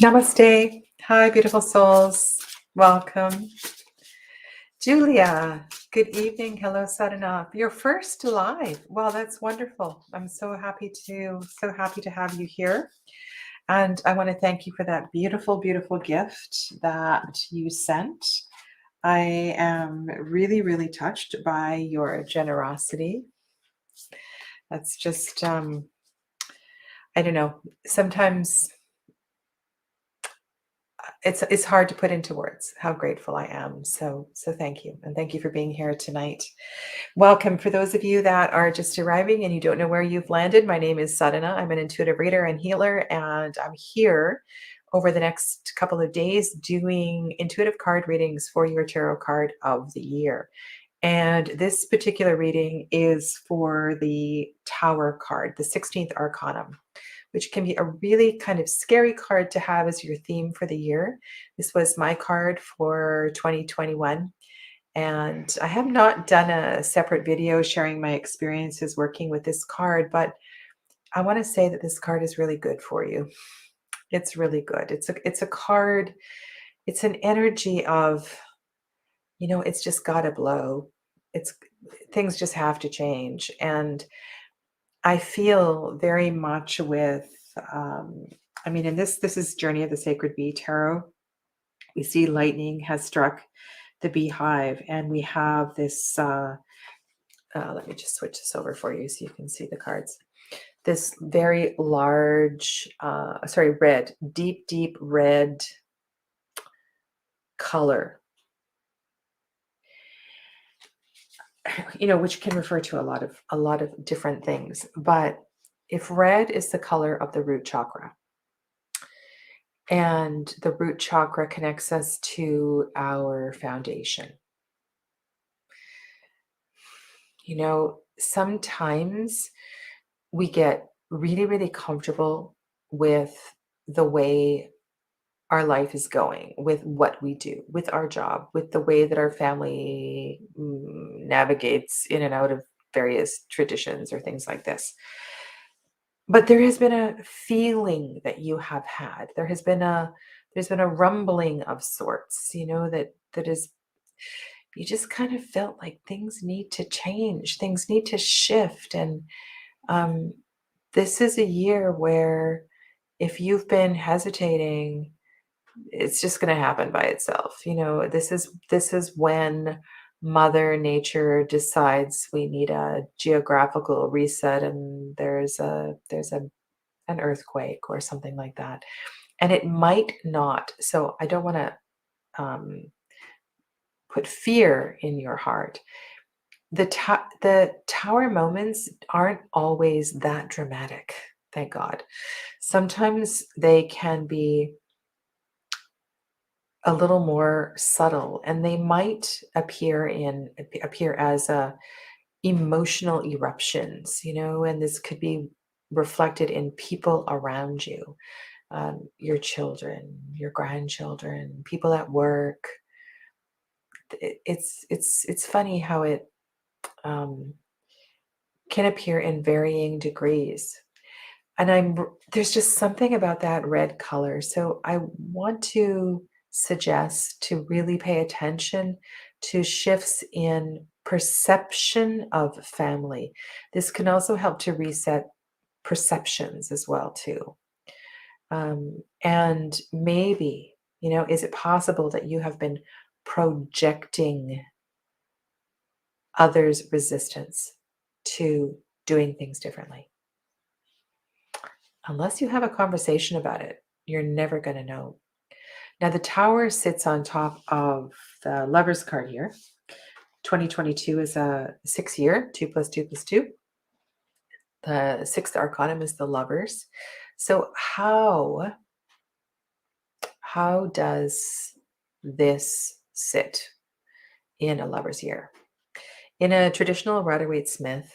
Namaste. Hi, beautiful souls. Welcome. Julia, good evening. Hello, Sadhana. You're first live. Wow, that's wonderful. I'm so happy to have you here. And I want to thank you for that beautiful, beautiful gift that you sent. I am really, really touched by your generosity. That's just, I don't know. Sometimes it's hard to put into words how grateful I am. So thank you, and thank you for being here tonight. Welcome. For those of you that are just arriving and you don't know where you've landed, my name is Sadhana. I'm an intuitive reader and healer, and I'm here over the next couple of days doing intuitive card readings for your tarot card of the year. And this particular reading is for the Tower card, the 16th Arcanum, which can be a really kind of scary card to have as your theme for the year. This was my card for 2021. And I have not done a separate video sharing my experiences working with this card, but I want to say that this card is really good for you. It's really good. It's a card, it's an energy of, it's just gotta blow. It's things just have to change. And I feel very much with and this is Journey of the Sacred Bee Tarot. We see lightning has struck the beehive, and we have this let me just switch this over for you so you can see the cards. This very large, red, deep, deep red color, which can refer to a lot of different things. But if red is the color of the root chakra, and the root chakra connects us to our foundation, sometimes we get really, really comfortable with the way our life is going, with what we do, with our job, with the way that our family navigates in and out of various traditions or things like this. But there has been a feeling that you have had. There's been a rumbling of sorts, that is, you just kind of felt like things need to change, things need to shift. And um, this is a year where if you've been hesitating, it's just going to happen by itself. This is when Mother Nature decides we need a geographical reset, and there's an earthquake or something like that. And it might not. So I don't want to put fear in your heart. The tower moments aren't always that dramatic, thank God. Sometimes they can be a little more subtle, and they might appear as emotional eruptions, and this could be reflected in people around you, your children, your grandchildren, people at work. It's funny how it um, can appear in varying degrees. And there's just something about that red color. So I want to suggest to really pay attention to shifts in perception of family. This can also help to reset perceptions as well too. And maybe, is it possible that you have been projecting others' resistance to doing things differently? Unless you have a conversation about it, you're never going to know. Now, the tower sits on top of the Lovers card here. 2022 is a 6 year, 2 plus 2 plus 2. The sixth arcanum is the Lovers. So how does this sit in a Lover's year? In a traditional Rider-Waite-Smith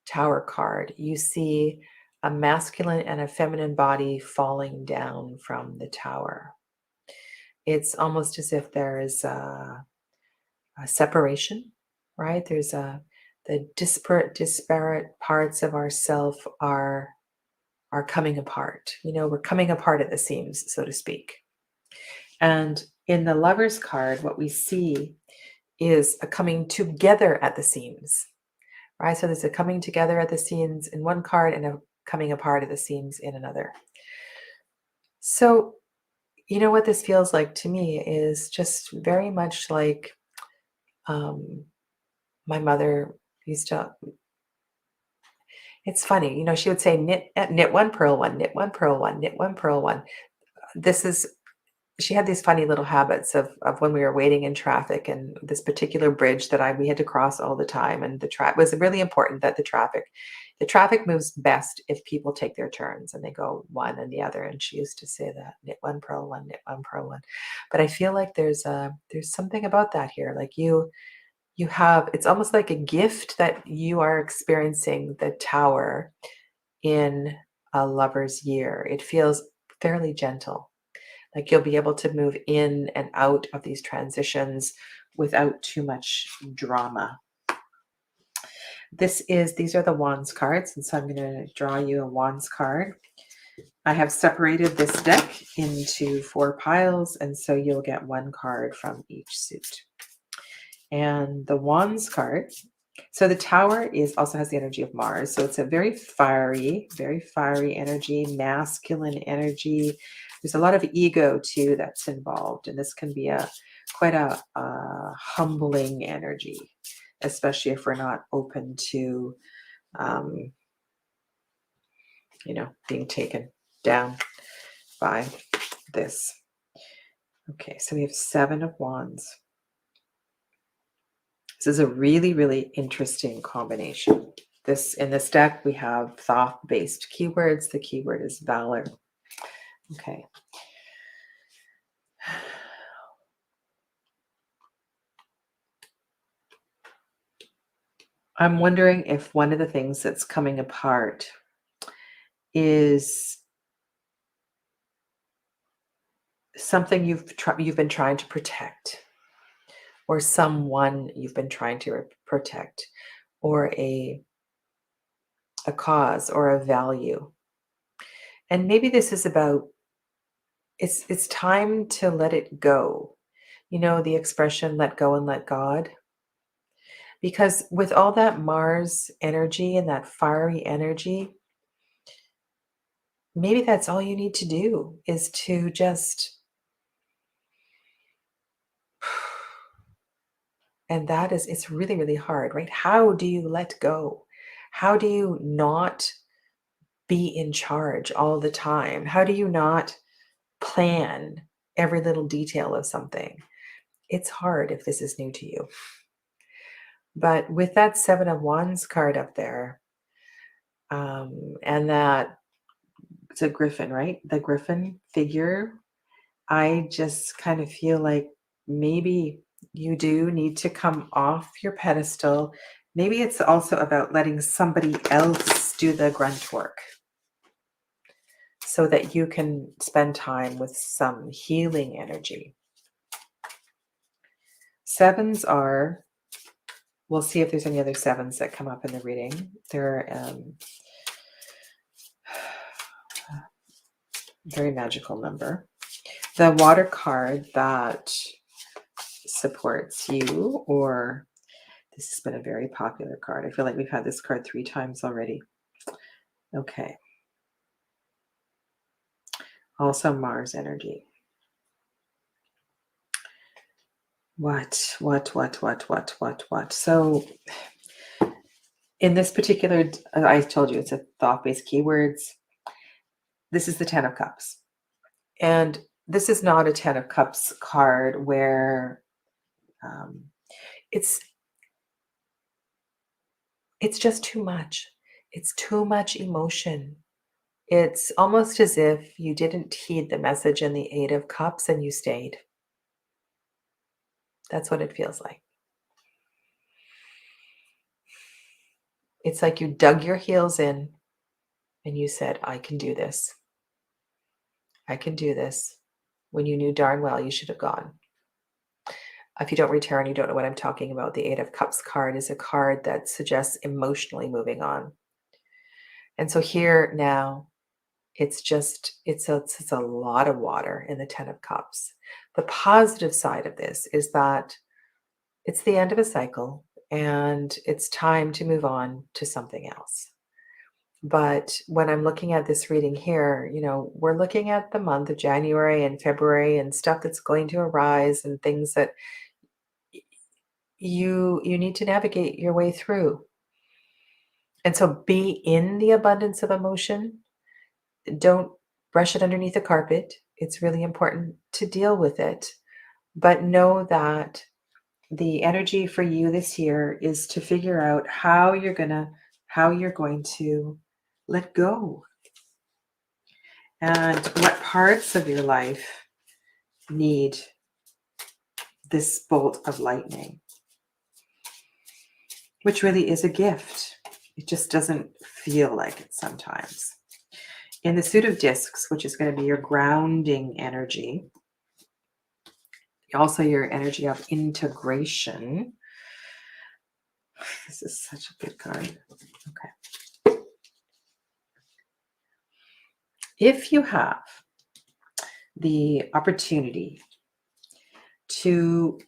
tower card, you see a masculine and a feminine body falling down from the tower. It's almost as if there is a separation, right? The disparate parts of ourself are are coming apart. We're coming apart at the seams, so to speak. And in the Lover's card, what we see is a coming together at the seams, right? So there's a coming together at the seams in one card and a coming apart at the seams in another. So, what this feels like to me is just very much like my mother used to. It's funny, she would say, knit one, purl one, knit one, purl one, knit one, purl one. This is She had these funny little habits of when we were waiting in traffic, and this particular bridge that we had to cross all the time, and it was really important that the traffic moves best if people take their turns and they go one and the other. And she used to say that, knit one, purl one, knit one, purl one. But I feel like there's something about that here. Like you have, it's almost like a gift that you are experiencing the tower in a lover's year. It feels fairly gentle. Like you'll be able to move in and out of these transitions without too much drama. These are the Wands cards, and so I'm going to draw you a Wands card. I have separated this deck into 4 piles, and so you'll get 1 card from each suit. And the Wands card, so the Tower also has the energy of Mars, so it's a very fiery energy, masculine energy. There's a lot of ego too that's involved, and this can be quite a humbling energy, especially if we're not open to, being taken down by this. Okay, so we have 7 of Wands. This is a really, really interesting combination. In this deck, we have thought-based keywords. The keyword is valor. Okay. I'm wondering if one of the things that's coming apart is something you've been trying to protect, or someone you've been trying to protect, or a cause or a value. And maybe this is about, it's time to let it go. The expression, let go and let God. Because with all that Mars energy and that fiery energy, maybe that's all you need to do, is to just, and it's really, really hard, right? How do you let go? How do you not be in charge all the time? How do you not plan every little detail of something? It's hard if this is new to you. But with that 7 of Wands card up there, and that it's a griffin, right? The griffin figure, I just kind of feel like maybe you do need to come off your pedestal. Maybe it's also about letting somebody else do the grunt work so that you can spend time with some healing energy. 7s are, we'll see if there's any other 7s that come up in the reading. They're very magical number. The water card that supports you, or this has been a very popular card. I feel like we've had this card 3 times already. Okay. Also Mars energy. What? So in this particular, I told you it's a thought-based keywords. This is the 10 of Cups. And this is not a 10 of Cups card where it's just too much. It's too much emotion. It's almost as if you didn't heed the message in the 8 of Cups and you stayed. That's what it feels like. It's like you dug your heels in and you said, I can do this. I can do this, when you knew darn well you should have gone. If you don't return, you don't know what I'm talking about. The 8 of Cups card is a card that suggests emotionally moving on. And so here now, it's a lot of water in the 10 of cups. The positive side of this is that it's the end of a cycle and it's time to move on to something else. But when I'm looking at this reading here, we're looking at the month of January and February and stuff that's going to arise and things that you need to navigate your way through. And so be in the abundance of emotion. Don't brush it underneath the carpet. It's really important to deal with it. But know that the energy for you this year is to figure out how you're going to let go and what parts of your life need this bolt of lightning, which really is a gift. It just doesn't feel like it sometimes. In the suit of discs, which is going to be your grounding energy, also your energy of integration. This is such a good card. Okay. If you have the opportunity to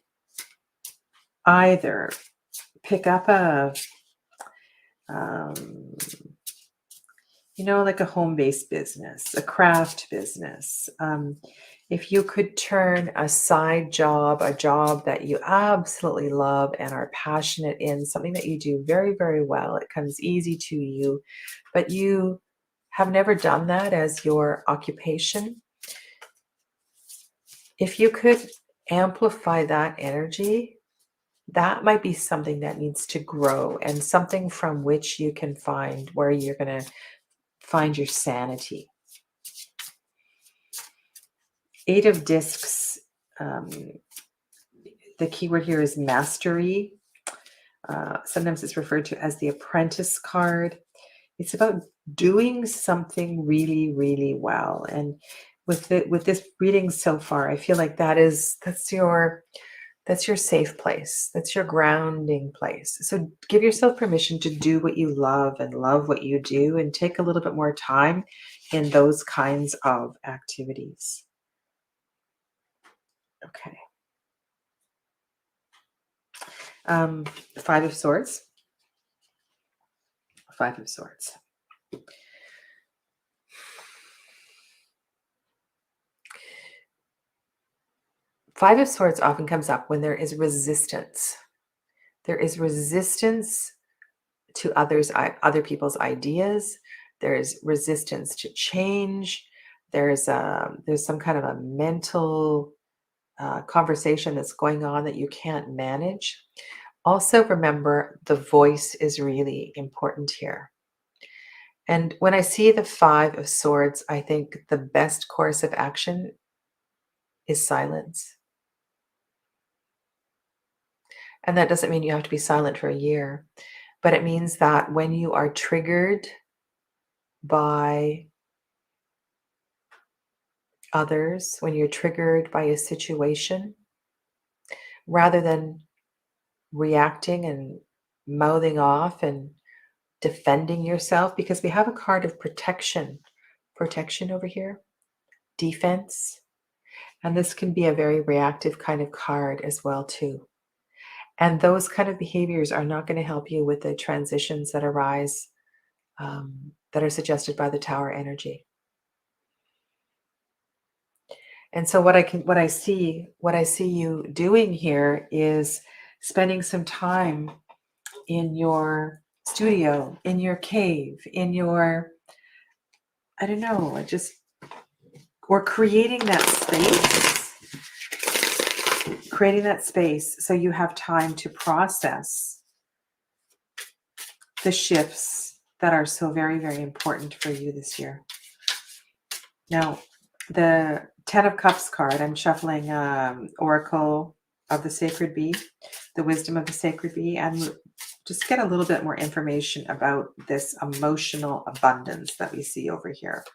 either pick up like a home-based business, a craft business, if you could turn a side job, a job that you absolutely love and are passionate in, something that you do very, very well, it comes easy to you, but you have never done that as your occupation, if you could amplify that energy, that might be something that needs to grow and something from which you can find where you're going to find your sanity. Eight of discs, the keyword here is mastery. Sometimes it's referred to as the apprentice card. It's about doing something really, really well. And with this reading so far, I feel like that's your safe place. That's your grounding place. So give yourself permission to do what you love and love what you do and take a little bit more time in those kinds of activities. Okay. Five of Swords. Five of Swords. Five of Swords often comes up when there is resistance. There is resistance to other people's ideas. There's resistance to change. There's some kind of a mental conversation that's going on that you can't manage. Also, remember the voice is really important here. And when I see the Five of Swords, I think the best course of action is silence. And that doesn't mean you have to be silent for a year, but it means that when you are triggered by others, when you're triggered by a situation, rather than reacting and mouthing off and defending yourself, because we have a card of protection over here, defense, and this can be a very reactive kind of card as well too. And those kind of behaviors are not going to help you with the transitions that arise that are suggested by the Tower energy. And so what I see you doing here is spending some time in your studio, in your cave, in your, I don't know, or creating that space so you have time to process the shifts that are so very, very important for you this year. Now, the Ten of Cups card, I'm shuffling Oracle of the Sacred Bee, the Wisdom of the Sacred Bee, and just get a little bit more information about this emotional abundance that we see over here.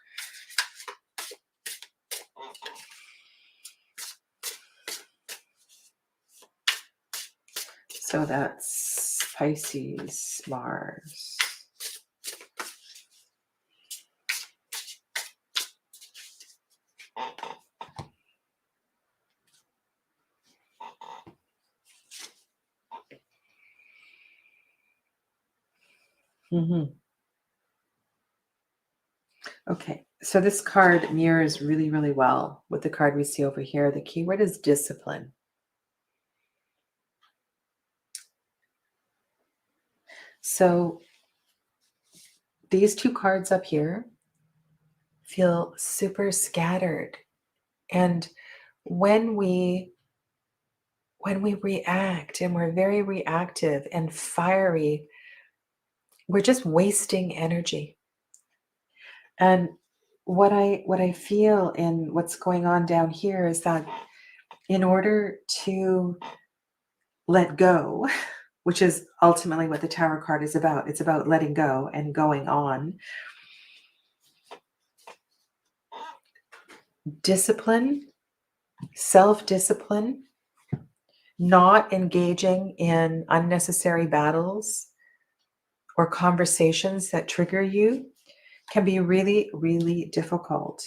So that's Pisces, Mars. Mhm. Okay, so this card mirrors really, really well with the card we see over here. The keyword is discipline. So these two cards up here feel super scattered. And when we when we react and we're very reactive and fiery, we're just wasting energy. And what I feel in what's going on down here is that in order to let go, which is ultimately what the Tower card is about. It's about letting go and going on. Discipline, self-discipline, not engaging in unnecessary battles or conversations that trigger you can be really, really difficult.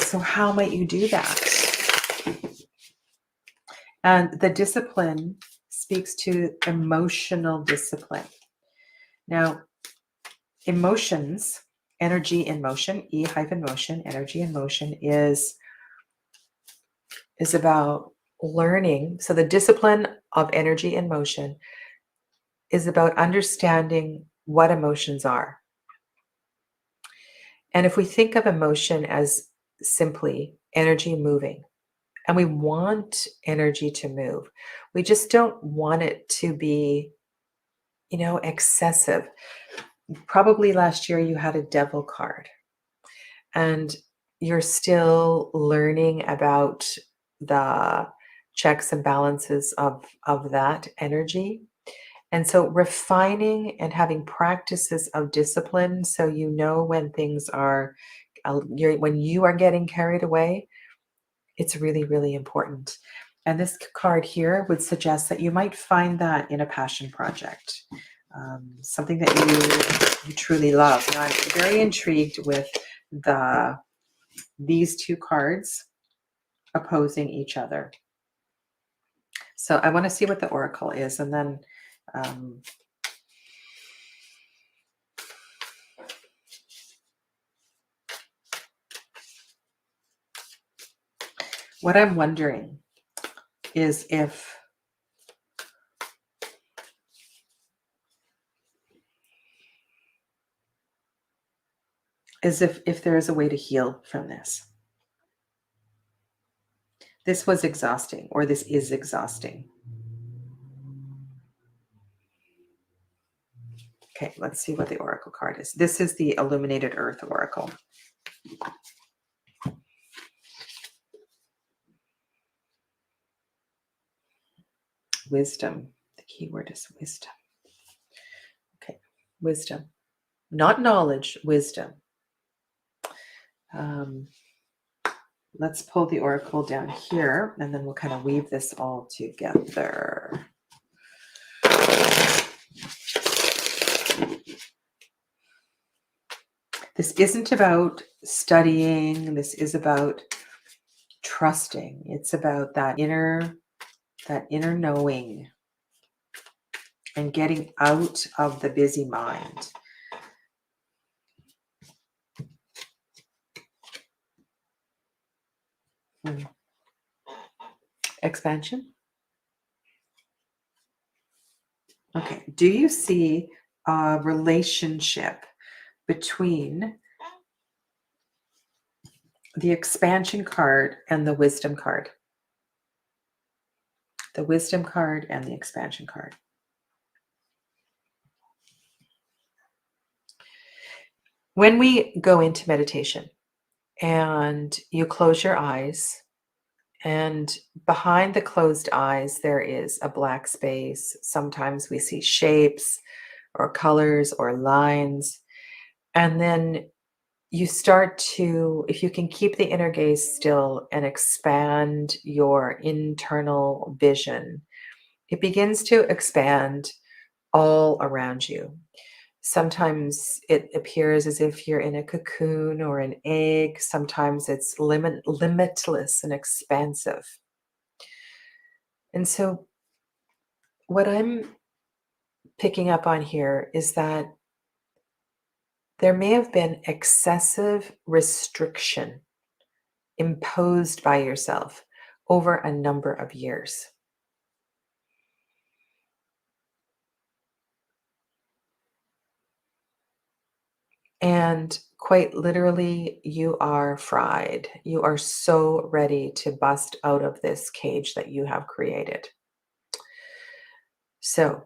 So how might you do that? And the discipline speaks to emotional discipline. Now, emotions, energy in motion, E-motion, energy in motion is about learning. So the discipline of energy in motion is about understanding what emotions are. And if we think of emotion as simply energy moving, and we want energy to move, we just don't want it to be, excessive. Probably last year you had a devil card, and you're still learning about the checks and balances of that energy. And so refining and having practices of discipline, so you know when things are when you are getting carried away, it's really, really important. And this card here would suggest that you might find that in a passion project, something that you truly love. Now, I'm very intrigued with these two cards opposing each other. So I want to see what the oracle is, and then what I'm wondering is if there is a way to heal from this. This was exhausting, or this is exhausting. Okay, let's see what the oracle card is. This is the Illuminated Earth Oracle. Wisdom. The key word is wisdom. Okay, wisdom. Not knowledge, wisdom. Let's pull the oracle down here, and then we'll kind of weave this all together. This isn't about studying. This is about trusting. It's about that inner knowing and getting out of the busy mind. Expansion. Okay. Do you see a relationship between the expansion card and the wisdom card? The wisdom card and the expansion card. When we go into meditation and you close your eyes, and behind the closed eyes, there is a black space. Sometimes we see shapes or colors or lines. And then you start to, if you can keep the inner gaze still and expand your internal vision, it begins to expand all around you. Sometimes it appears as if you're in a cocoon or an egg. Sometimes it's limitless and expansive. And so what I'm picking up on here is that there may have been excessive restriction imposed by yourself over a number of years. And quite literally, you are fried. You are so ready to bust out of this cage that you have created. So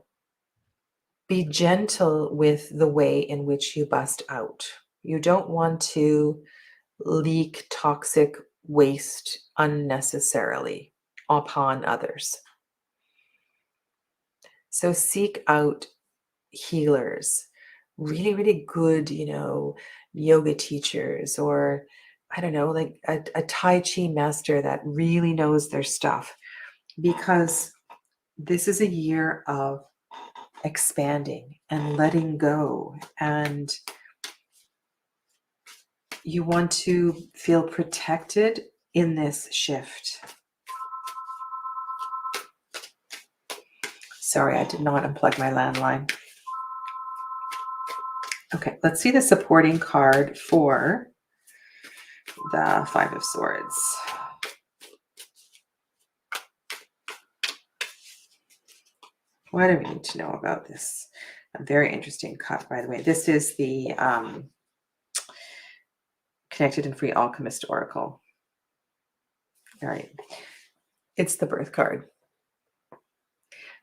be gentle with the way in which you bust out. You don't want to leak toxic waste unnecessarily upon others. So seek out healers, really, really good, yoga teachers, or I don't know, like a Tai Chi master that really knows their stuff, because this is a year of expanding and letting go. And you want to feel protected in this shift. Sorry, I did not unplug my landline. Okay, let's see the supporting card for the Five of Swords. What do we need to know about this? A very interesting cut, by the way. This is the Connected and Free Alchemist Oracle. All right. It's the birth card.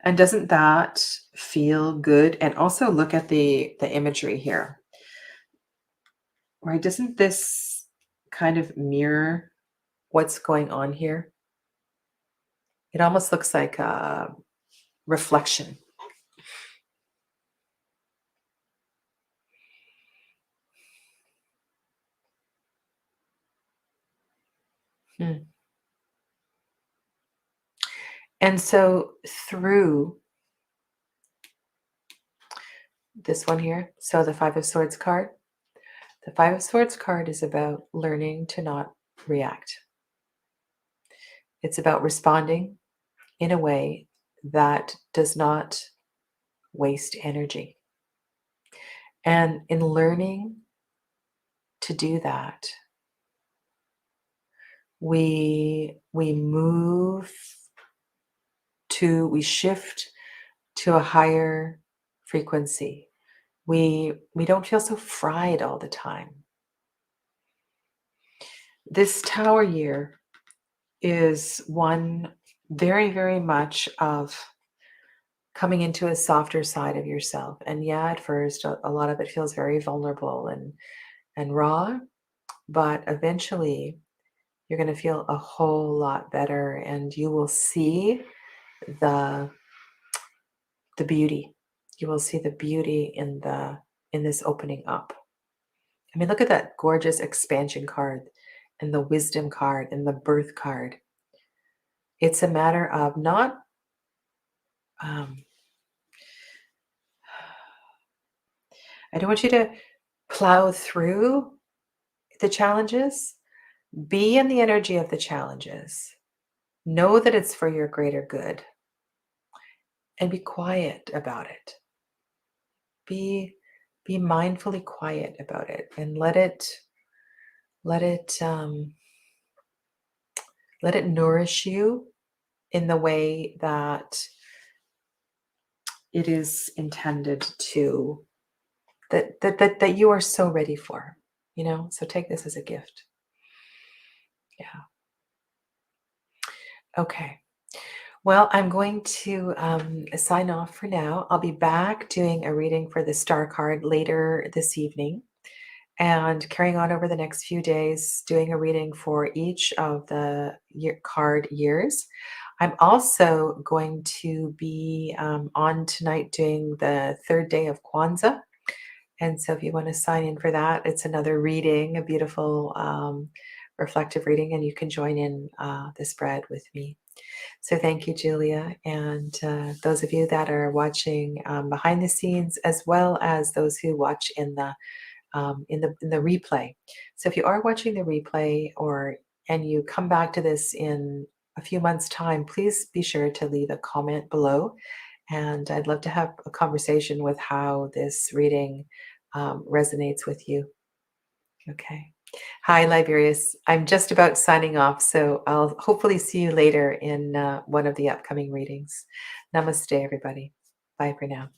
And doesn't that feel good? And also look at the imagery here. Right? Doesn't this kind of mirror what's going on here? It almost looks like a reflection. And so through this one here, so the Five of Swords card, the Five of Swords card is about learning to not react. It's about responding in a way that does not waste energy. And in learning to do that, we shift to a higher frequency. We don't feel so fried all the time. This Tower year is one very, very much of coming into a softer side of yourself. And yeah, at first, a lot of it feels very vulnerable and raw, but eventually you're going to feel a whole lot better, and you will see the beauty. You will see the beauty in this opening up. I mean, look at that gorgeous expansion card and the wisdom card and the birth card. It's a matter of not I don't want you to plow through the challenges. Be in the energy of the challenges. Know that it's for your greater good. And be quiet about it. Be mindfully quiet about it, and let it nourish you in the way that it is intended to, that you are so ready for, so take this as a gift. Yeah. Okay. Well, I'm going to sign off for now. I'll be back doing a reading for the star card later this evening, and carrying on over the next few days, doing a reading for each of the card years. I'm also going to be on tonight doing the third day of Kwanzaa. And so if you want to sign in for that, it's another reading, a beautiful reflective reading, and you can join in the spread with me. So thank you, Julia. And those of you that are watching behind the scenes, as well as those who watch in the replay. So if you are watching the replay, and you come back to this in a few months' time, please be sure to leave a comment below And I'd love to have a conversation with how this reading resonates with you. Okay. Hi, Liberius. I'm just about signing off, so I'll hopefully see you later in one of the upcoming readings. Namaste, everybody. Bye for now.